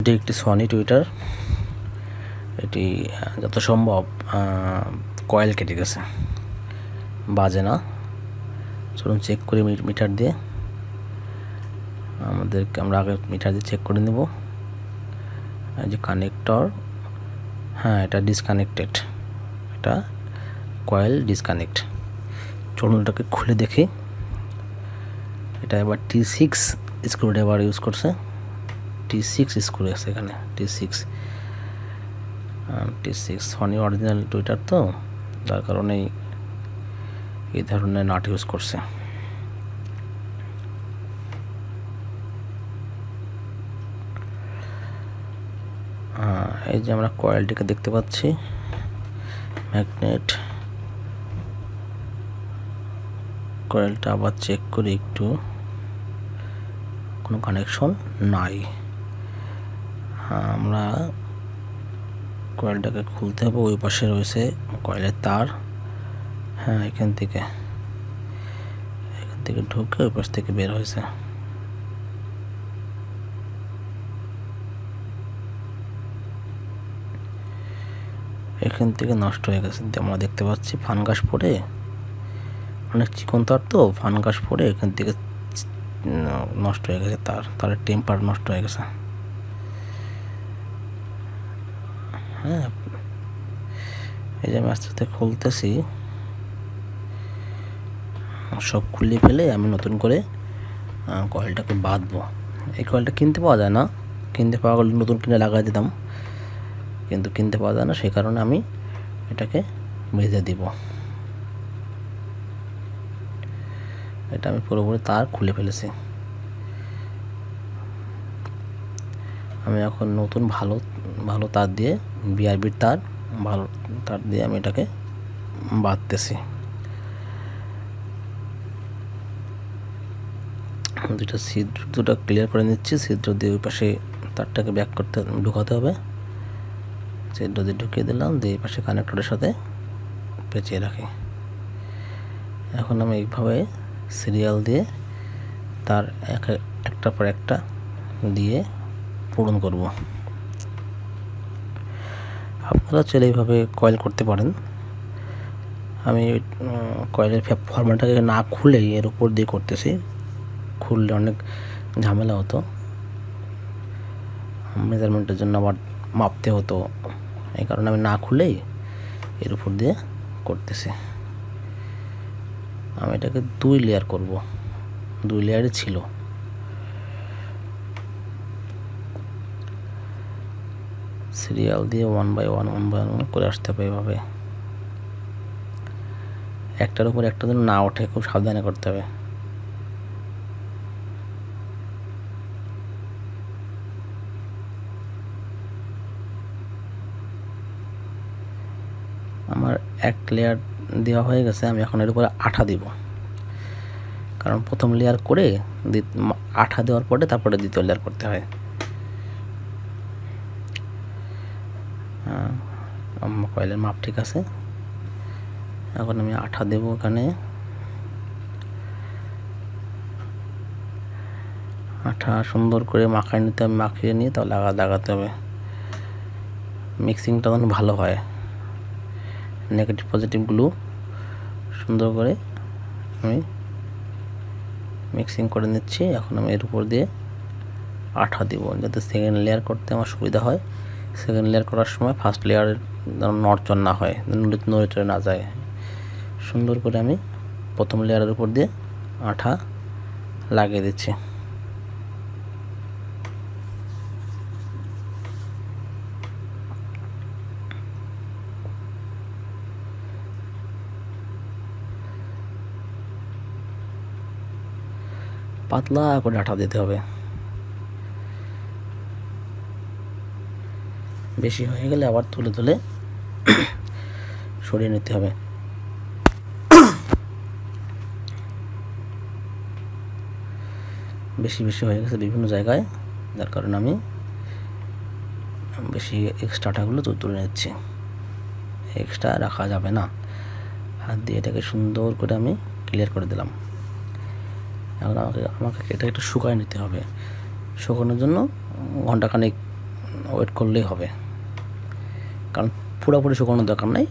এটি একটি Sony Twitter. এটি যত সম্ভব কয়েল কেটে গেছে, বাজে না। চলুন চেক করি মিটার দিয়ে। আমরা আগে মিটার দিয়ে চেক করে নেব। এই যে কানেক্টর, হ্যাঁ এটা ডিসকানেক্টেড, এটা কয়েল ডিসকানেক্ট। চলুন এটাকে খুলে দেখি। এটা এবার T6 স্ক্রুড্রাইভার ইউজ করছে। T6 স্ক্রু আছে এখানে, T6 সনি অরিজিনাল টুইটার তো, যার কারণেই এই ধরনের নাট ইউজ করছে। এই যে আমরা কয়েলটিকে দেখতে পাচ্ছি, ম্যাগনেট। কয়েলটা আবার চেক করি একটু, কোনো কানেকশন নাই। আমরা কয়েলটাকে খুলতে হবে। ওই পাশে রয়েছে কয়েলের তার, হ্যাঁ এখান থেকে ঢুকে ওই পাশ থেকে বের হয়েছে। এখান থেকে নষ্ট হয়ে গেছে, আমরা দেখতে পাচ্ছি ফানগাস পড়ে, অনেক চিকন তার তো, ফানগাস পড়ে এখান থেকে নষ্ট হয়ে গেছে, তারের টেম্পার নষ্ট হয়ে গেছে। হ্যাঁ এই যে আমি আস্তে আস্তে খুলতেছি, সব খুলে ফেলে আমি নতুন করে কয়েলটাকে বাঁধবো। এই কয়েলটা কিনতে পাওয়া যায় না, কিনতে পাওয়া গেলে নতুন কিনে লাগাই দিতাম, কিন্তু কিনতে পাওয়া যায় না, সেই কারণে আমি এটাকে বেঁধে দিব। এটা আমি পুরোপুরি তার খুলে ফেলেছি। আমি এখন নতুন ভালো তার দিয়ে, বিআরবির তার, ভালো তার দিয়ে আমি এটাকে বাঁধতেছি। দুটো ক্লিয়ার করে নিচ্ছি। ছিদ্র দিয়ে ওই পাশে তারটাকে ঢুকাতে হবে। ছিদ্র দিয়ে ঢুকিয়ে দিলাম, দিয়ে এই পাশে কানেক্টরের সাথে পেঁচিয়ে রাখি। এখন আমি এইভাবে সিরিয়াল দিয়ে তার একটার পর একটা দিয়ে পূরণ করব। আপনারা চাইলে এইভাবে কয়েল করতে পারেন। আমি কয়েলের ফর্মাটাকে না খুলেই এর উপর দিয়ে করতেছি, খুললে অনেক ঝামেলা হতো, মেজারমেন্টের জন্য আবার মাপতে হতো, এই কারণে আমি না খুলেই এর উপর দিয়ে করতেছি। আমি এটাকে 2 লেয়ার করব, 2 লেয়ারে ছিল। সিরিয়াল দিয়ে 1 বাই 1 করে আসতে হবে এভাবে, একটার উপর একটা যেন না ওঠে, খুব সাবধানে করতে হবে। আমার এক লেয়ার দেওয়া হয়ে গেছে, আমি এখন এর উপরে আঠা দিব, কারণ প্রথম লেয়ার করে আঠা দেওয়ার পরে তারপরে দ্বিতীয় লেয়ার করতে হয়। আমার কয়েলের মাপ ঠিক আছে। এখন আমি আঠা দেব এখানে, আঠা সুন্দর করে মাখিয়ে নিয়ে তাহলে লাগাতে হবে। মিক্সিংটা যেন ভালো হয়, নেগেটিভ পজিটিভগুলো সুন্দর করে আমি মিক্সিং করে নিচ্ছি। এখন আমি এর উপর দিয়ে আঠা দিব, যাতে সেকেন্ড লেয়ার করতে আমার সুবিধা হয়। সেকেন্ড লেয়ার করার সময় ফার্স্ট লেয়ারের যেন নড়চড় না হয়, নড়ে চড়ে না যায়। সুন্দর করে আমি প্রথম লেয়ারের উপর দিয়ে আঠা লাগিয়ে দিচ্ছি। পাতলা করে আঠা দিতে হবে, বেশি হয়ে গেলে আবার তুলে সরিয়ে নিতে হবে। বেশি হয়ে গেছে বিভিন্ন জায়গায়, যার কারণে আমি বেশি এক্সট্রা আঠাগুলো তুলে নিচ্ছি। এক্সট্রা রাখা যাবে না। হাত দিয়ে এটাকে সুন্দর করে আমি ক্লিয়ার করে দিলাম। এখন আমাকে এটা একটু শুকায় নিতে হবে। শুকানোর জন্য ঘন্টাখানেক ওয়েট করলেই হবে, কারণ পুরোপুরি শুকানোর দরকার নেই,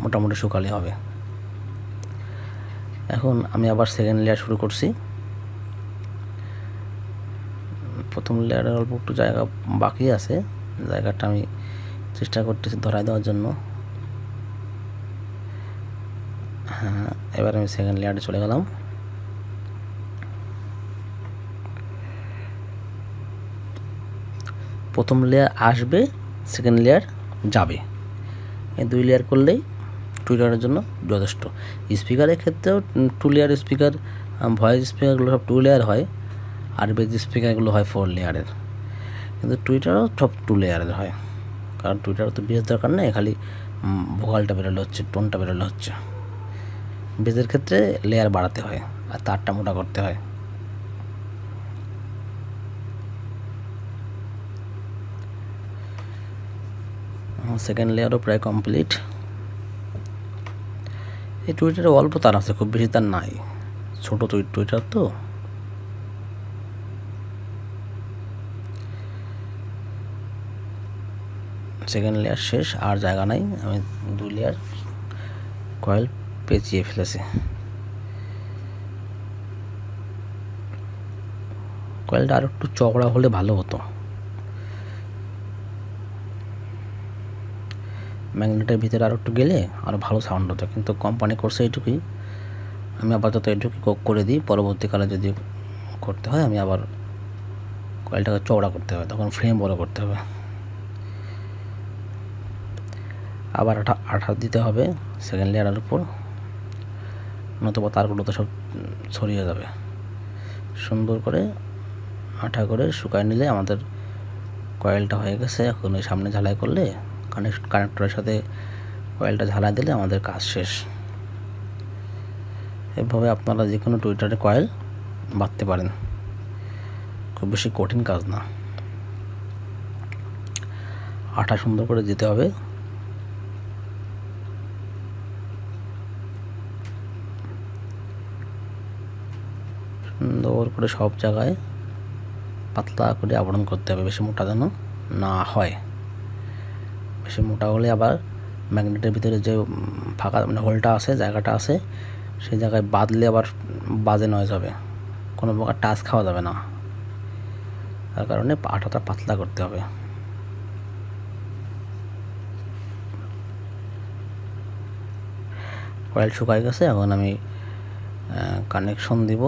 মোটামুটি শুকালেই হবে। এখন আমি আবার সেকেন্ড লেয়ার শুরু করছি। প্রথম লেয়ারে অল্প একটু জায়গা বাকি আছে, জায়গাটা আমি চেষ্টা করতেছি ধরায় দেওয়ার জন্য। হ্যাঁ, এবার আমি সেকেন্ড লেয়ারে চলে গেলাম। প্রথম লেয়ার আসবে, সেকেন্ড লেয়ার যাবে, এই 2 লেয়ার করলেই টুইটারের জন্য যথেষ্ট। স্পিকারের ক্ষেত্রেও 2 লেয়ার স্পিকার, ভয়েস স্পিকারগুলো সব 2 লেয়ার হয়, আর বেজ স্পিকারগুলো হয় 4 লেয়ারের, কিন্তু টুইটারও সব 2 লেয়ারের হয়, কারণ টুইটারও তো বেজ দরকার নেই, খালি ভোকালটা বেরোলে হচ্ছে, টোনটা বেরোলে হচ্ছে। বেজের ক্ষেত্রে লেয়ার বাড়াতে হয় আর তারটা মোটা করতে হয়। সেকেন্ড লেয়ারও প্রায় কমপ্লিট। এই টুইটারে অল্প তার আছে, খুব বেশি তার নাই, ছোটো টুইটার তো। সেকেন্ড লেয়ার শেষ, আর জায়গা নাই, আমি 2 লেয়ার কয়েল পেঁচিয়ে ফেলেছি। কয়েলটা আর একটু চওড়া হলে ভালো হতো, ম্যাগনেটের ভিতরে আর একটু গেলে আরও ভালো সাউন্ড হতো, কিন্তু কোম্পানি করছে এইটুকুই। আমি আপাতত এইটুকুই করে দিই, পরবর্তীকালে যদি করতে হয় আমি আবার কয়েলটাকে চওড়া করতে হবে, তখন ফ্রেম বড় করতে হবে, আবার আঠা দিতে হবে সেকেন্ড লেয়ারের উপর, নতুবা তারগুলো তো সব ছড়িয়ে যাবে। সুন্দর করে আঠা করে শুকায় নিলে আমাদের কয়েলটা হয়ে গেছে। এখন ওই সামনে ঝালাই করলে কানেক্টরের সাথে কয়েলটা ঝালাই দিলে আমাদের কাজ শেষ। এভাবে আপনারা যে কোনো টুইটারে কয়েল বাঁধতে পারেন, খুব বেশি কঠিন কাজ না। আঠা সুন্দর করে দিতে হবে, সুন্দর করে সব জায়গায় পাতলা করে আবরণ করতে হবে, বেশি মোটা যেন না হয়। বেশি মোটা হলে আবার ম্যাগনেটের ভিতরে যে ফাঁকা মানে হোলটা আছে, জায়গাটা আছে, সেই জায়গায় বাঁধলে আবার বাজে নয়েজ হবে, কোনো প্রকার টাচ খাওয়া যাবে না, তার কারণে আঠাটা পাতলা করতে হবে। কয়েল শুকাই গেছে, এখন আমি কানেকশন দিব,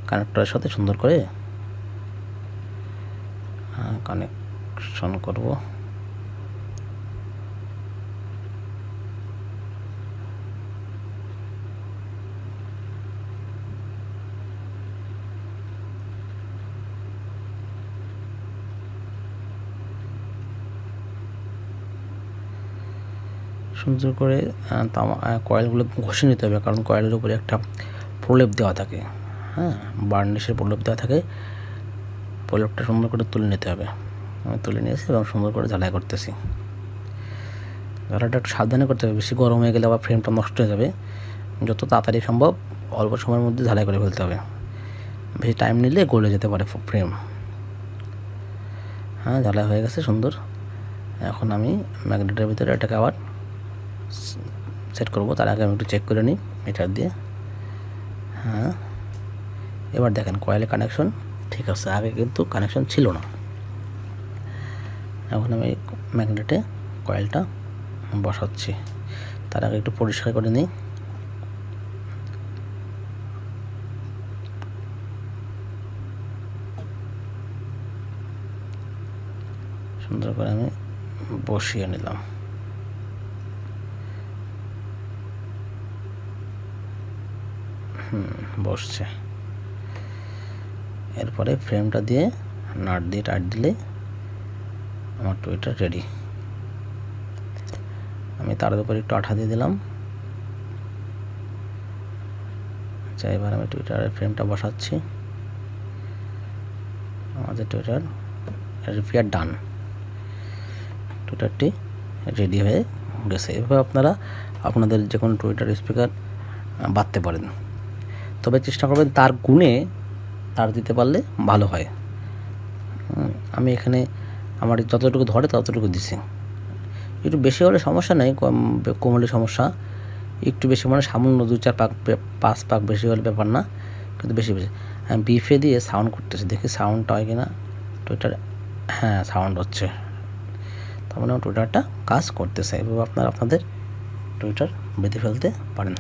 কানেক্টরের সাথে সুন্দর করে কানেকশন করব। সুন্দর করে কয়েলগুলো ঘষে নিতে হবে, কারণ কয়েলের উপরে একটা প্রলেপ দেওয়া থাকে, হ্যাঁ, বার্নিশের প্রলেপ দেওয়া থাকে, প্রলেপটা সুন্দর করে তুলে নিতে হবে। আমি তুলে নিয়েছি এবং সুন্দর করে ঝালাই করতেছি। ঝালাইটা একটু সাবধানে করতে হবে, বেশি গরম হয়ে গেলে আবার ফ্রেমটা নষ্ট হয়ে যাবে। যত তাড়াতাড়ি সম্ভব অল্প সময়ের মধ্যে ঝালাই করে ফেলতে হবে, বেশি টাইম নিলে গলে যেতে পারে ফ্রেম। হ্যাঁ, ঝালাই হয়ে গেছে সুন্দর। এখন আমি ম্যাগনেটের ভিতরে এটাকে আবার সেট করব, তার আগে আমি একটু চেক করে নিই মিটার দিয়ে। হ্যাঁ, এবার দেখেন কয়েলে কানেকশন ঠিক আছে, আগে কিন্তু কানেকশন ছিল না। এখন আমি ম্যাগনেটে কয়েলটা বসাচ্ছি, তার আগে একটু পরিষ্কার করে নিই। সুন্দর করে আমি বসিয়ে নিলাম। বসছে। এরপরে ফ্রেমটা দিয়ে নাট দিয়ে টাইট দিলে আমার টুইটার রেডি। আমি তার উপরে একটু আঠা দিয়ে দিলাম। আচ্ছা, এবার আমি টুইটারের ফ্রেমটা বসাচ্ছি। আমাদের টুইটার রিপেয়ার ডান, টুইটারটি রেডি হয়ে গেছে। এভাবে আপনারা আপনাদের যে কোনো টুইটার স্পিকার বাঁধতে পারেন, তবে চেষ্টা করবেন তার গুণে তার দিতে পারলে ভালো হয়। আমি এখানে আমার যতটুকু ধরে ততটুকু দিছি। একটু বেশি হলে সমস্যা নেই, কম হলে সমস্যা। একটু বেশি মানে সামান্য 2-4 পাক 5 পাক বেশি হলে ব্যাপার না, কিন্তু বেশি আমি বিফে দিয়ে সাউন্ড করতেছি, দেখি সাউন্ডটা হয় কিনা টুইটার। হ্যাঁ, সাউন্ড হচ্ছে, তার মানে টুইটারটা কাজ করতেছে। এভাবে আপনারা আপনাদের টুইটার বেঁধে ফেলতে পারেন।